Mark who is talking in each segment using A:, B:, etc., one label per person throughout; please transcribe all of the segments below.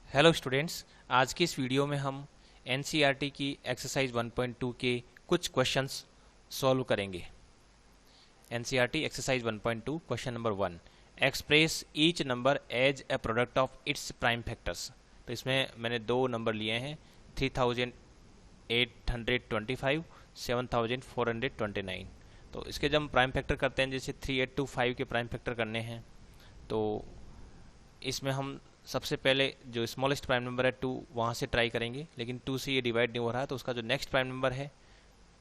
A: Hello students. आज की इस वीडियो में हम एनसीईआरटी की एक्सरसाइज 1.2 के कुछ क्वेश्चंस सॉल्व करेंगे। NCERT exercise 1.2 question number 1, express each number as a product of its prime factors. तो इसमें मैंने दो नंबर लिए हैं, 3825, 7429। तो इसके जब हम प्राइम फैक्टर करते हैं, जैसे 3825 के प्राइम फैक्टर करने हैं, तो इसमें हम सबसे पहले जो स्मॉलेस्ट प्राइम नंबर है 2 वहाँ से ट्राई करेंगे, लेकिन 2 से ये डिवाइड नहीं हो रहा है, तो उसका जो नेक्स्ट प्राइम नंबर है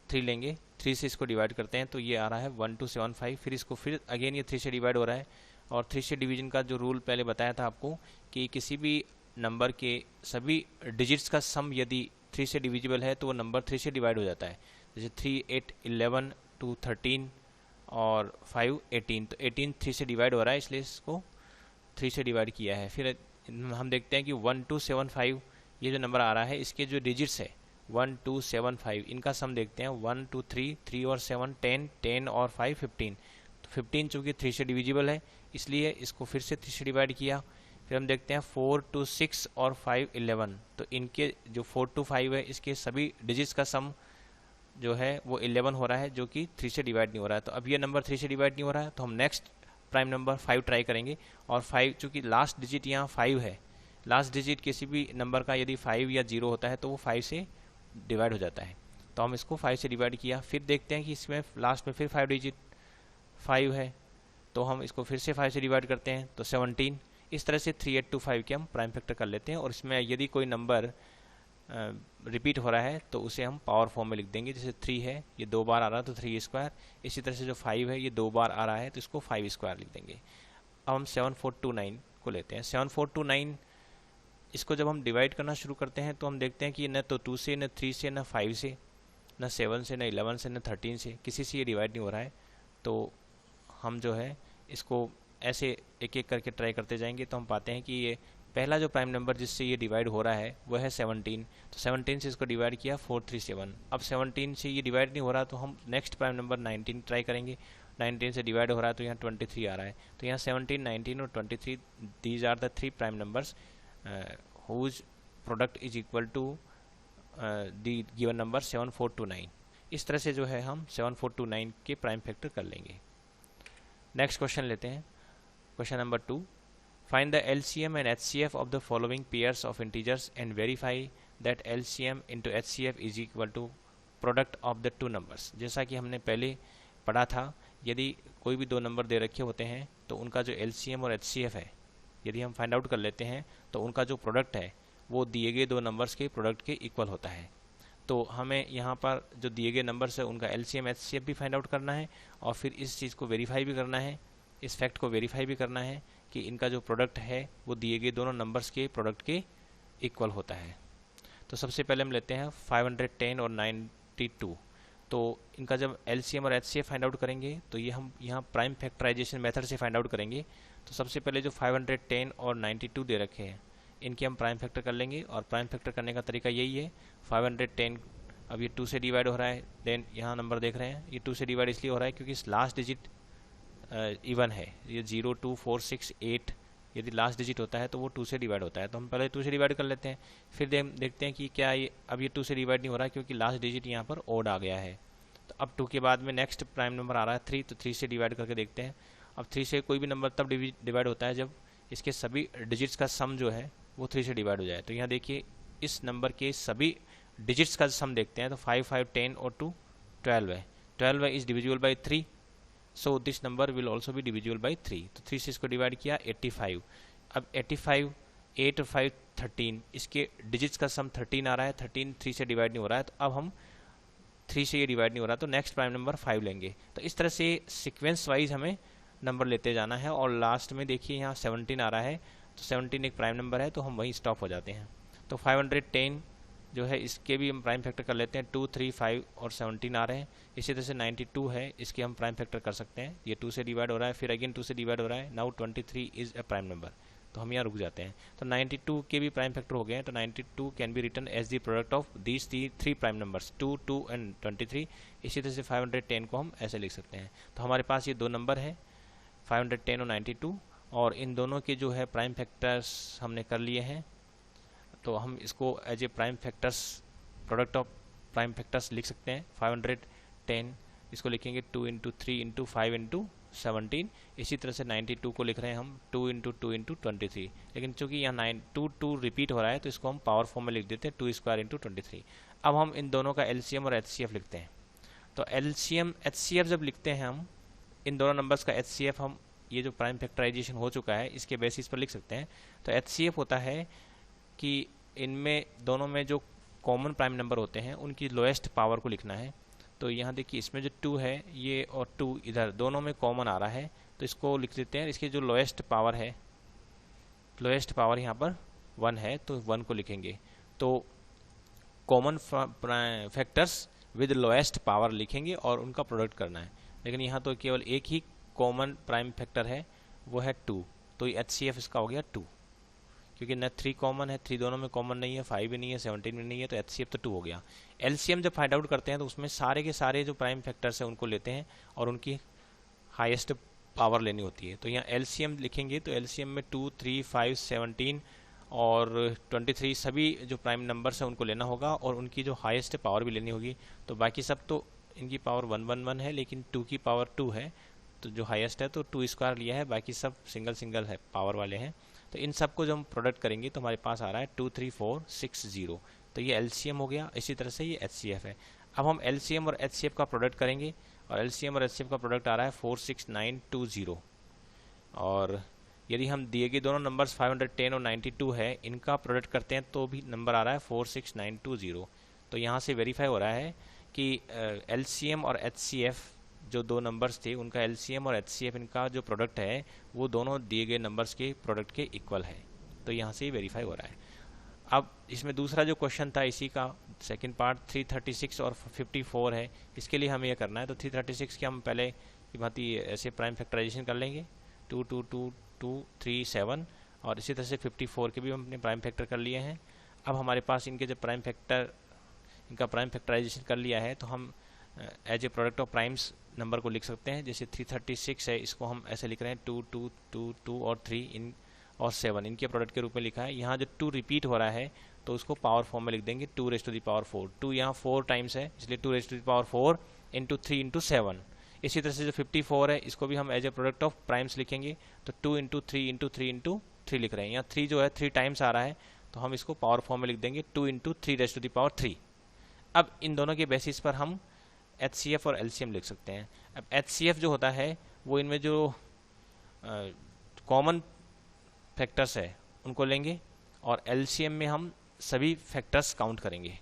A: 3 लेंगे। 3 से इसको डिवाइड करते हैं तो ये आ रहा है 1275। फिर इसको फिर अगेन ये 3 से डिवाइड हो रहा है, और 3 से डिवीजन का जो रूल पहले बताया था आपको कि किसी भी नंबर के सभी डिजिट्स का सम यदि 3 से डिविजिबल है तो वो नंबर 3 से डिवाइड हो जाता है। जैसे 3, 8, 11, 2, 13 और 5, 18। तो 18 3 से डिवाइड हो रहा है, इसलिए इसको 3 से डिवाइड किया है। फिर हम देखते हैं कि 1275 ये जो नंबर आ रहा है, इसके जो डिजिट्स है 1275, इनका सम देखते हैं। 1, 2, 3, 3 और 7, 10, 10 और 5, 15। तो 15 चूँकि 3 से डिविजिबल है, इसलिए इसको फिर से 3 से डिवाइड किया। फिर हम देखते हैं 4, 2, 6 और 5, 11। तो इनके जो 4 to 5 है, इसके सभी डिजिट्स का सम जो है वो 11 हो रहा है, जो कि 3 से डिवाइड नहीं हो रहा है। तो अब ये नंबर 3 से डिवाइड नहीं हो रहा है, तो हम नेक्स्ट प्राइम नंबर 5 ट्राई करेंगे। और 5 चूँकि लास्ट डिजिट यहाँ 5 है, लास्ट डिजिट किसी भी नंबर का यदि 5 या 0 होता है तो वो 5 से डिवाइड हो जाता है। तो हम इसको 5 से डिवाइड किया। फिर देखते हैं कि इसमें लास्ट में फिर 5 डिजिट 5 है, तो हम इसको फिर से 5 से डिवाइड करते हैं तो 17। इस तरह से 3825 के हम प्राइम फैक्टर कर लेते हैं। और इसमें यदि कोई नंबर रिपीट हो रहा है तो उसे हम पावर फॉर्म में लिख देंगे। जैसे 3 है, ये 2 बार आ रहा है तो 3 स्क्वायर। इसी तरह से जो 5 है, ये 2 बार आ रहा है तो इसको 5 स्क्वायर लिख देंगे। अब हम 7429 को लेते हैं। 7429 इसको जब हम डिवाइड करना शुरू करते हैं तो हम देखते हैं कि न तो 2 से, न 3 से, न 5 से, न 7 से, न 11 से, न 13 से, किसी से ये डिवाइड नहीं हो रहा है। तो हम जो है इसको ऐसे एक एक करके ट्राई करते जाएंगे, तो हम पाते हैं कि ये पहला जो प्राइम नंबर जिससे ये डिवाइड हो रहा है वो है 17। तो 17 से इसको डिवाइड किया 437। अब 17 से ये डिवाइड नहीं हो रहा, तो हम नेक्स्ट प्राइम नंबर 19 ट्राई करेंगे। 19 से डिवाइड हो रहा है तो यहाँ 23 आ रहा है। तो यहाँ 17, 19 और 23, these are the 3 prime numbers whose product is equal to the given number 7429। इस तरह से जो है हम 7429 के प्राइम फैक्टर कर लेंगे। नेक्स्ट क्वेश्चन लेते हैं, question number 2, find the LCM and HCF of the following pairs of integers and verify that LCM into HCF is equal to product of the two numbers. जैसा कि हमने पहले पढ़ा था, यदि कोई भी दो नंबर दे रखे होते हैं तो उनका जो LCM और HCF है, यदि हम फाइंड आउट कर लेते हैं तो उनका जो प्रोडक्ट है वो दिए गए दो नंबर्स के प्रोडक्ट के इक्वल होता है। तो हमें यहाँ पर जो दिए गए नंबर्स है उनका LCM HCF भी फाइंड आउट करना है, और फिर इस चीज़ को वेरीफाई भी करना है, इस फैक्ट को वेरीफाई भी करना है कि इनका जो प्रोडक्ट है वो दिए गए दोनों नंबर्स के प्रोडक्ट के इक्वल होता है। तो सबसे पहले हम लेते हैं 510 और 92। तो इनका जब LCM और HCF फाइंड आउट करेंगे तो ये हम यहाँ प्राइम फैक्टराइजेशन मेथड से फाइंड आउट करेंगे। तो सबसे पहले जो 510 और 92 दे रखे हैं, इनके हम प्राइम फैक्टर कर लेंगे। और प्राइम फैक्टर करने का तरीका यही है, 510 अब ये 2 से डिवाइड हो रहा है, देन यहाँ नंबर देख रहे हैं ये 2 से डिवाइड इसलिए हो रहा है क्योंकि इस लास्ट डिजिट इवन है। ये 0, 2, 4, 6, 8 यदि लास्ट डिजिट होता है तो वो 2 से डिवाइड होता है। तो हम पहले 2 से डिवाइड कर लेते हैं, फिर देखते हैं कि क्या ये अब ये 2 से डिवाइड नहीं हो रहा है क्योंकि लास्ट डिजिट यहाँ पर ओड आ गया है। तो अब 2 के बाद में नेक्स्ट प्राइम नंबर आ रहा है 3, तो 3 से डिवाइड करके देखते हैं। अब 3 से कोई भी नंबर तब डिवाइड होता है जब इसके सभी डिजिट्स का सम जो है वो 3 से डिवाइड हो जाए। तो यहाँ देखिए इस नंबर के सभी डिजिट्स का सम देखते हैं, तो 5, 5, 10 और 2 12 है। 12 है is divisible by 3, so this number will also be divisible by 3। तो 3 से इसको डिवाइड किया 85। अब 85, 8 और 5, 13, इसके डिजिट्स का सम 13 आ रहा है। 13 3 से डिवाइड नहीं हो रहा है, तो अब हम 3 से ये डिवाइड नहीं हो रहा, तो नेक्स्ट प्राइम नंबर 5 लेंगे। तो इस तरह से सीक्वेंस वाइज हमें नंबर लेते जाना है। और लास्ट में देखिए यहाँ 17 आ रहा है, तो 17 एक प्राइम नंबर है, तो हम वहीं स्टॉप हो जाते हैं। तो 510 जो है इसके भी हम प्राइम फैक्टर कर लेते हैं। 2, 3, 5 और 17 आ रहे हैं। इसी तरह से 92 है, इसके हम प्राइम फैक्टर कर सकते हैं। ये 2 से डिवाइड हो रहा है, फिर अगेन 2 से डिवाइड हो रहा है। Now 23 is a prime number, तो हम यहाँ रुक जाते हैं। तो 92 के भी प्राइम फैक्टर हो गए हैं। तो 92 can be written as the product of these 3 prime numbers 2, 2 and 23। इसी तरह से 510 को हम ऐसे लिख सकते हैं। तो हमारे पास ये दो नंबर है 510 और 92, और इन दोनों के जो है प्राइम फैक्टर्स हमने कर लिए हैं। तो हम इसको as a prime factors, product of prime factors लिख सकते हैं 510, इसको लिखेंगे 2 इंटू 3 इंटू 5 इंटू 17। इसी तरह से 92 को लिख रहे हैं हम 2 इंटू 2 इंटू 23, लेकिन चूंकि यहाँ 2 रिपीट हो रहा है तो इसको हम पावर फॉर्म में लिख देते हैं 2 स्क्वायर इंटू 23। अब हम इन दोनों का एलसीएम और एचसीएफ लिखते हैं। तो एलसीएम एचसीएफ जब लिखते हैं हम इन दोनों नंबर्स का एचसीएफ, हम ये जो प्राइम फैक्टराइजेशन हो चुका है इसके बेसिस पर लिख सकते हैं। तो एचसीएफ होता है कि इनमें दोनों में जो कॉमन प्राइम नंबर होते हैं उनकी लोएस्ट पावर को लिखना है। तो यहाँ देखिए इसमें जो 2 है ये और 2 इधर दोनों में कॉमन आ रहा है, तो इसको लिख देते हैं। इसकी जो लोएस्ट पावर है, लोएस्ट पावर यहाँ पर 1 है तो 1 को लिखेंगे। तो common factors with lowest power लिखेंगे और उनका प्रोडक्ट करना है। लेकिन यहाँ तो केवल एक ही कॉमन प्राइम फैक्टर है, वो है 2, तो एचसीएफ इसका हो गया 2, क्योंकि न 3 कॉमन है, 3 दोनों में कॉमन नहीं है, 5 भी नहीं है, 17 भी नहीं है, तो एचसीएफ तो 2 हो गया। एलसीएम जब फाइंड आउट करते हैं तो उसमें सारे के सारे जो प्राइम फैक्टर्स हैं उनको लेते हैं और उनकी हाईएस्ट पावर लेनी होती है। तो यहाँ एलसीएम लिखेंगे तो एलसीएम में 2, 3, 5, 17 और 23 सभी जो प्राइम नंबर्स हैं उनको लेना होगा और उनकी जो हाईएस्ट पावर भी लेनी होगी। तो बाकी सब तो इनकी पावर 111 है, लेकिन 2 की पावर 2 है, तो जो हाईएस्ट है तो 2 स्क्वायर लिया है, बाकी सब सिंगल सिंगल है पावर वाले हैं। तो इन सब को जब हम प्रोडक्ट करेंगे तो हमारे पास आ रहा है 23460, तो ये एलसीएम हो गया। इसी तरह से ये एचसीएफ है। अब हम एलसीएम और एचसीएफ का प्रोडक्ट करेंगे और एलसीएम और एचसीएफ का प्रोडक्ट आ रहा है 46920। और यदि हम दिए गए दोनों नंबर्स 510 और 92 है, इनका प्रोडक्ट करते हैं तो भी नंबर आ रहा है 46920। तो यहाँ से वेरीफाई हो रहा है कि एलसीएम और एचसीएफ जो दो नंबर्स थे उनका एलसीएम और एचसीएफ इनका जो प्रोडक्ट है वो दोनों दिए गए नंबर्स के प्रोडक्ट के इक्वल है। तो यहाँ से वेरीफाई हो रहा है। अब इसमें दूसरा जो क्वेश्चन था इसी का सेकंड पार्ट 336 और 54 है, इसके लिए हमें यह करना है। तो 336 के हम पहले की भांति ऐसे प्राइम फैक्टराइजेशन कर लेंगे 2 2 2 2 3 7, और इसी तरह से 54 के भी हम अपने प्राइम फैक्टर कर लिए हैं। अब हमारे पास इनके जो प्राइम फैक्टर, इनका प्राइम फैक्टराइजेशन कर लिया है तो हम as a product of primes number को लिख सकते हैं। जैसे 336 है, इसको हम ऐसे लिख रहे हैं 2 2 2 2 और 3 इन और 7 इनके प्रोडक्ट के रूप में लिखा है। यहाँ जो 2 रिपीट हो रहा है तो उसको पावर फॉर्म में लिख देंगे 2 रेज़ टू द पावर 4। 2 यहाँ 4 टाइम्स है इसलिए 2 raise to the power 4 into 3 into 7। इसी तरह से जो 54 है इसको भी हम as a product of primes लिखेंगे तो 2 इंटू 3 इंटू 3 इंटू 3 लिख रहे हैं। यहाँ 3 जो है 3 टाइम्स आ रहा है तो हम इसको पावर फॉर्म में लिख देंगे 2 into 3 raise to the power 3। अब इन दोनों के बेसिस पर हम एचसीएफ और एलसीएम लिख सकते हैं। अब एचसीएफ जो होता है वो इनमें जो कॉमन फैक्टर्स है उनको लेंगे और एलसीएम में हम सभी फैक्टर्स काउंट करेंगे।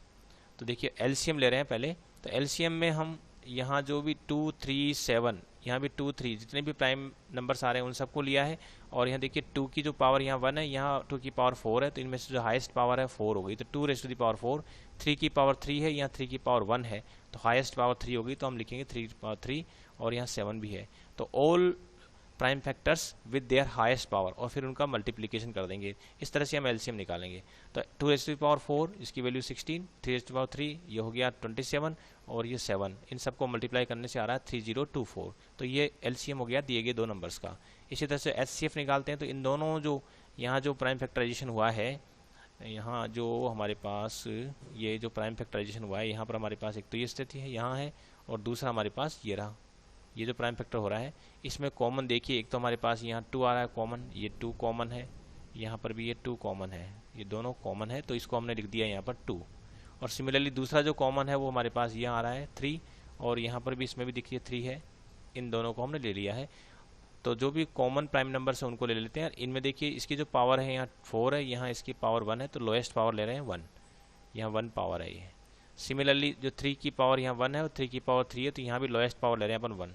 A: तो देखिए एलसीएम ले रहे हैं पहले, तो एलसीएम में हम यहाँ जो भी 2 3 7, यहाँ भी 2 3 जितने भी प्राइम नंबर्स आ रहे हैं उन सबको लिया है। और यहाँ देखिए 2 की जो पावर यहाँ 1 है, यहाँ 2 की पावर 4 है, तो इनमें से जो हाईएस्ट पावर है 4 हो गई, तो 2 रेज़ टू द पावर 4। 3 की पावर 3 है, यहाँ 3 की पावर 1 है, तो हाईएस्ट पावर 3 होगी, तो हम लिखेंगे 3 की पावर 3, और यहाँ 7 भी है। तो all prime factors with their highest power, और फिर उनका मल्टीप्लिकेशन कर देंगे। इस तरह से हम एलसीएम निकालेंगे। तो 2 रेज़ टू द पावर 4 इसकी value 16, 3 raise to the power 3 ये हो गया 27, और ये 7, इन सबको मल्टीप्लाई करने से आ रहा है 3024। तो ये एलसीएम हो गया दिए गए दो नंबर्स का। इसी तरह से एचसीएफ निकालते हैं। तो इन दोनों जो यहाँ जो प्राइम फैक्टराइजेशन हुआ है, यहाँ जो हमारे पास ये जो प्राइम फैक्टराइजेशन हुआ है, यहाँ पर हमारे पास एक तो ये स्थिति है यहाँ है, और दूसरा हमारे पास ये रहा, ये जो प्राइम फैक्टर हो रहा है इसमें कॉमन देखिए एक तो हमारे पास यहाँ 2 आ रहा है कॉमन, ये 2 कॉमन है, यहाँ पर भी ये 2 कॉमन है, ये दोनों कॉमन है, तो इसको हमने लिख दिया यहाँ पर 2। और सिमिलरली दूसरा जो कॉमन है वो हमारे पास यहाँ आ रहा है 3, और यहाँ पर भी इसमें भी देखिए 3 है, इन दोनों को हमने ले लिया है। तो जो भी कॉमन प्राइम नंबर्स हैं उनको ले लेते हैं। इनमें देखिए इसकी जो पावर है यहाँ 4 है, यहाँ इसकी पावर 1 है, तो लोएस्ट पावर ले रहे हैं 1, यहाँ 1 पावर है ये। सिमिलरली जो 3 की पावर यहाँ 1 है और 3 की पावर 3 है, तो यहाँ भी लोएस्ट पावर ले रहे हैं अपन 1।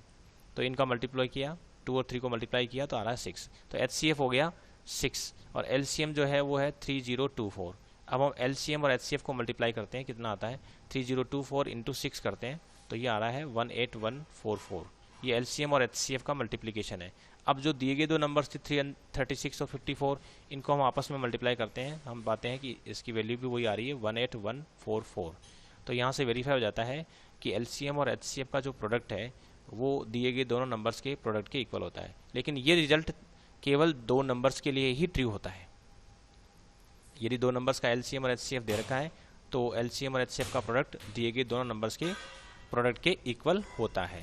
A: तो इनका मल्टीप्लाई किया, 2 और 3 को मल्टीप्लाई किया तो आ रहा है 6। तो एचसीएफ हो गया 6, और एलसीएम जो है वो है 3024। अब हम एलसीएम और एचसीएफ को मल्टीप्लाई करते हैं, कितना आता है 3024 इंटू 6 करते हैं, तो ये आ रहा है 18144। ये एलसीएम और एचसीएफ का मल्टीप्लिकेशन है। अब जो दिए गए दो नंबर्स थे 336 और 54, इनको हम आपस में मल्टीप्लाई करते हैं, हम पाते हैं कि इसकी वैल्यू भी वही आ रही है 18144। तो यहाँ से वेरीफाई हो जाता है कि एलसीएम और एचसीएफ का जो प्रोडक्ट है वो दिए गए दोनों नंबर्स के प्रोडक्ट के इक्वल होता है। लेकिन ये रिजल्ट केवल दो नंबर्स के लिए ही ट्रू होता है। यदि दो नंबर्स का एलसीएम और एचसीएफ दे रखा है तो एलसीएम और एचसीएफ का प्रोडक्ट दिए गए दोनों नंबर्स के प्रोडक्ट के इक्वल होता है।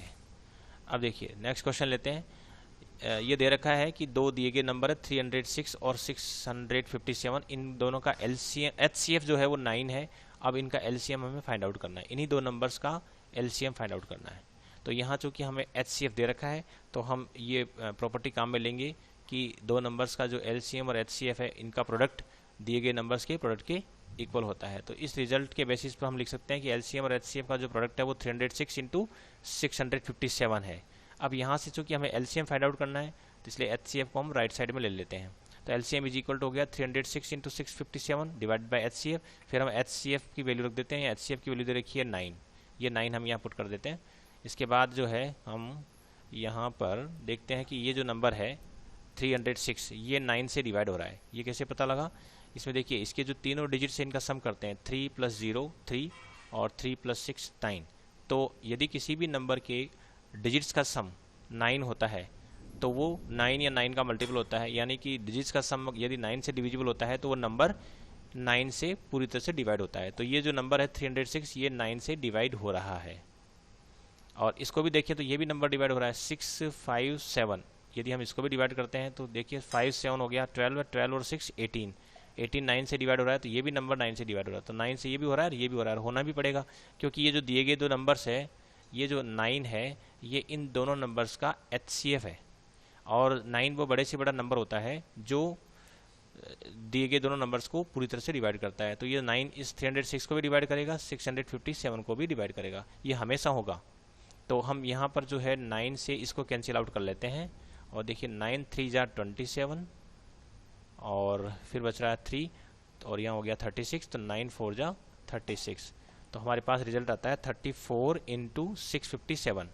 A: अब देखिए नेक्स्ट क्वेश्चन लेते हैं। ये दे रखा है कि दो दिए गए नंबर है 306 और 657, इन दोनों का एलसीएम एचसीएफ जो है वो 9 है। अब इनका एलसीएम हमें फाइंड आउट करना है, इन्हीं दो नंबर्स का एलसीएम फाइंड आउट करना है। तो यहाँ चूँकि हमें एचसीएफ दे रखा है तो हम ये प्रॉपर्टी काम में लेंगे कि दो नंबर्स का जो एलसीएम और एचसीएफ है इनका प्रोडक्ट दिए गए नंबर्स के प्रोडक्ट के इक्वल होता है। तो इस रिजल्ट के बेसिस पर हम लिख सकते हैं कि एलसीएम और एचसीएफ का जो प्रोडक्ट है वो 306 इंटू 657 है। अब यहाँ से चूँकि हमें एलसीएम फाइंड आउट करना है तो इसलिए एचसीएफ को हम राइट साइड में ले लेते हैं। तो एलसीएम इज इक्वल टू हो गया 306 इंटू 657 डिवाइड बाई एचसीएफ। फिर हम एचसीएफ की वैल्यू रख देते हैं, एचसीएफ की वैल्यू दे रखी है 9, ये 9 हम यहाँ पुट कर देते हैं। इसके बाद जो है हम यहाँ पर देखते हैं कि ये जो नंबर है 306 ये 9 से डिवाइड हो रहा है। ये कैसे पता लगा? इसमें देखिए इसके जो तीनों डिजिट्स इनका सम करते हैं 3 + 0 3 और 3 + 6 9। तो यदि किसी भी नंबर के डिजिट्स का सम 9 होता है तो वो 9 या 9 का मल्टीपल होता है, यानी कि डिजिट्स का सम यदि 9 से डिविजिबल होता है तो वो नंबर 9 से पूरी तरह से डिवाइड होता है। तो ये जो नंबर है 306 ये 9 से डिवाइड हो रहा है। और इसको भी देखिए तो ये भी नंबर डिवाइड हो रहा है 657। यदि हम इसको भी डिवाइड करते हैं तो देखिए 5 7 हो गया, 12 है, 12 और 6 18, 18 9 से डिवाइड हो रहा है तो ये भी नंबर 9 से डिवाइड हो रहा है। तो 9 से ये भी हो रहा है और ये भी हो रहा है, होना भी पड़ेगा क्योंकि ये जो दिए गए दो नंबर्स है, ये जो 9 है ये इन दोनों नंबर्स का एचसीएफ है। और 9 वो बड़े से बड़ा नंबर होता है जो दिए गए दोनों नंबर्स को पूरी तरह से डिवाइड करता है। तो ये 9 इस 306 को भी डिवाइड करेगा, 657 को भी डिवाइड करेगा, ये हमेशा होगा। तो हम यहाँ पर जो है 9 से इसको कैंसिल आउट कर लेते हैं और देखिए 9 3 जा 27 और फिर बच रहा है 3 और यहाँ हो गया 36, तो 9 4 जा 36। तो हमारे पास रिजल्ट आता है 34 इंटू 657।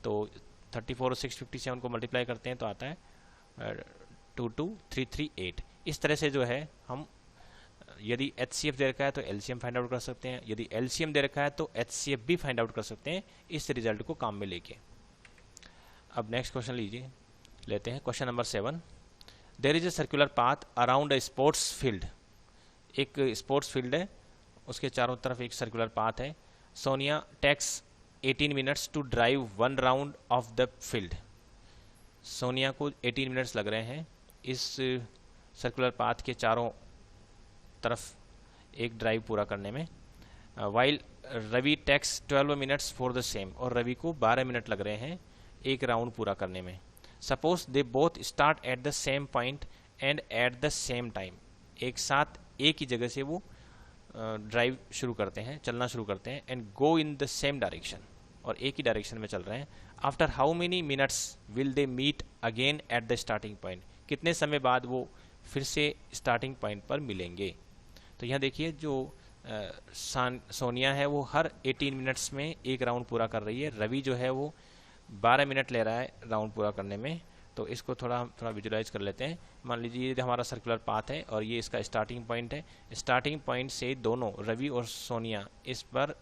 A: तो 34 और 657 को मल्टीप्लाई करते हैं तो आता है 22338। इस तरह से जो है हम यदि एचसीएफ दे रखा है तो एलसीएम फाइंड आउट कर सकते हैं, यदि एलसीएम दे रखा है तो एचसीएफ भी फाइंड आउट कर सकते हैं इस रिजल्ट को काम में लेके। अब नेक्स्ट क्वेश्चन लेते हैं question number 7। There is a circular path around a sports field. एक स्पोर्ट्स फील्ड है, उसके चारों तरफ एक सर्कुलर पाथ है। Sonia takes 18 minutes to drive 1 round of the field. Sonia को 18 मिनट्स लग रहे हैं इस सर्कुलर पाथ के चारों तरफ एक ड्राइव पूरा करने में। While Ravi takes 12 minutes for the same, और रवि को 12 मिनट लग रहे हैं एक राउंड पूरा करने में। Suppose they both start at the same point and at the same time. एक साथ एक ही जगह से वो ड्राइव शुरू करते हैं, चलना शुरू करते हैं, and go in the same direction, और एक ही डायरेक्शन में चल रहे हैं। After how many minutes will they meet again at the starting point. कितने समय बाद वो फिर से स्टार्टिंग पॉइंट पर मिलेंगे। तो यहाँ देखिए जो सोनिया है वो हर 18 मिनट्स में एक राउंड पूरा कर रही है, रवि जो है वो 12 मिनट ले रहा है राउंड पूरा करने में। तो इसको थोड़ा विजुलाइज कर लेते हैं। मान लीजिए ये हमारा सर्कुलर पाथ है और ये इसका स्टार्टिंग पॉइंट है। स्टार्टिंग पॉइंट से दोनों रवि और सोनिया इस पर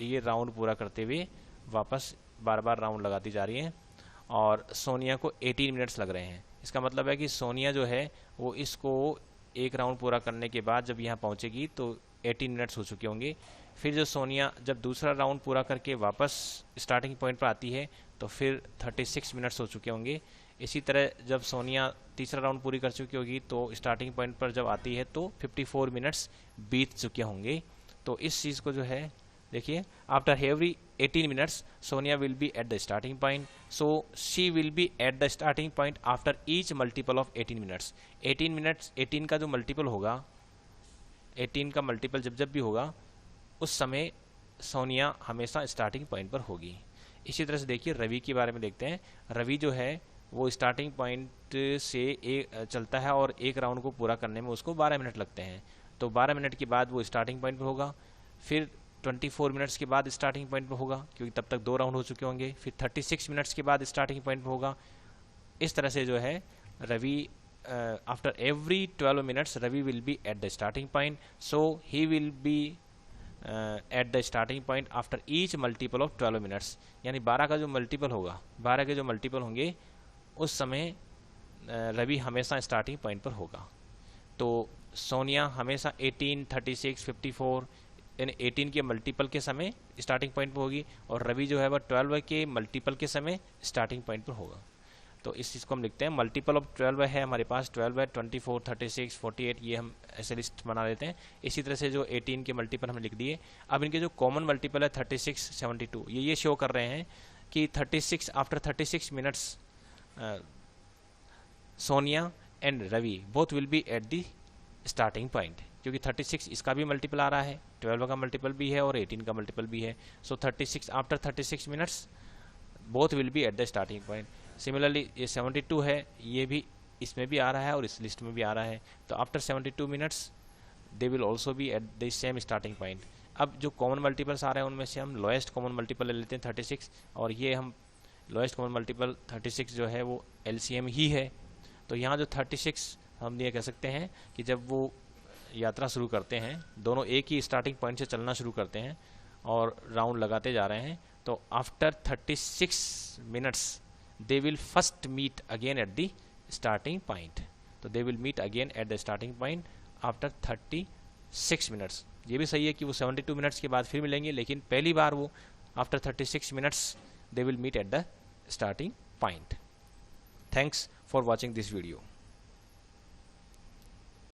A: ये राउंड पूरा करते हुए वापस बार बार राउंड लगाती जा रही हैं, और सोनिया को 18 मिनट्स लग रहे हैं। इसका मतलब है कि सोनिया जो है वो इसको एक राउंड पूरा करने के बाद जब यहाँ पहुँचेगी तो 18 मिनट्स हो चुके होंगे। फिर जो सोनिया जब दूसरा राउंड पूरा करके वापस स्टार्टिंग पॉइंट पर आती है तो फिर 36 मिनट्स हो चुके होंगे। इसी तरह जब सोनिया तीसरा राउंड पूरी कर चुकी होगी तो स्टार्टिंग पॉइंट पर जब आती है तो 54 मिनट्स बीत चुके होंगे। तो इस चीज़ को जो है देखिए, after every 18 minutes Sonia will be at the starting point, so she will be at the starting point after each multiple of 18 minutes. 18 minutes 18 का जो मल्टीपल होगा, 18 का मल्टीपल जब भी होगा उस समय सोनिया हमेशा स्टार्टिंग पॉइंट पर होगी। इसी तरह से देखिए रवि के बारे में देखते हैं। रवि जो है वो स्टार्टिंग पॉइंट से चलता है और एक राउंड को पूरा करने में उसको 12 मिनट लगते हैं। तो 12 मिनट के बाद वो स्टार्टिंग पॉइंट पर होगा, फिर 24 मिनट्स के बाद स्टार्टिंग पॉइंट पर होगा क्योंकि तब तक 2 राउंड हो चुके होंगे, फिर 36 मिनट्स के बाद स्टार्टिंग पॉइंट पर होगा। इस तरह से जो है Ravi after every 12 minutes Ravi will be at the starting point, so he will be at the starting point after each multiple of 12 minutes. यानी 12 का जो मल्टीपल होगा, 12 के जो मल्टीपल होंगे उस समय रवि हमेशा स्टार्टिंग पॉइंट पर होगा। तो सोनिया हमेशा 18, 36, 54 यानी 18 के मल्टीपल के समय स्टार्टिंग पॉइंट पर होगी, और रवि जो है वह 12 के मल्टीपल के समय स्टार्टिंग पॉइंट पर होगा। तो इस चीज़ को हम लिखते हैं, मल्टीपल ऑफ 12 है हमारे पास, 12 है, 24, 36, 48, ये हम ऐसे लिस्ट बना लेते हैं। इसी तरह से जो 18 के मल्टीपल हमने लिख दिए। अब इनके जो कॉमन मल्टीपल है 36, 72, ये शो कर रहे हैं कि 36 after 36 minutes Sonia and Ravi both will be at the starting point, क्योंकि 36 इसका भी मल्टीपल आ रहा है, 12 का मल्टीपल भी है और 18 का मल्टीपल भी है। सो 36 after 36 minutes both will be at the starting point. Similarly ये 72 है, ये भी इसमें भी आ रहा है और इस लिस्ट में भी आ रहा है। तो after 72 minutes they will also be at the same starting point. अब जो कॉमन मल्टीपल्स आ रहे हैं उनमें से हम लोएस्ट कॉमन मल्टीपल ले लेते हैं 36, और ये हम लोएस्ट कॉमन मल्टीपल 36 जो है वो LCM ही है। तो यहाँ जो 36 हम ये कह सकते हैं कि जब वो यात्रा शुरू करते हैं, दोनों एक ही स्टार्टिंग पॉइंट से चलना शुरू करते हैं और राउंड लगाते जा रहे हैं, तो after 36 minutes they will first meet again at the starting point। तो they will meet again at the starting point after 36 minutes। ये भी सही है कि वो 72 मिनट्स के बाद फिर मिलेंगे, लेकिन पहली बार वो after 36 minutes they will meet at the starting point। Thanks for watching this video।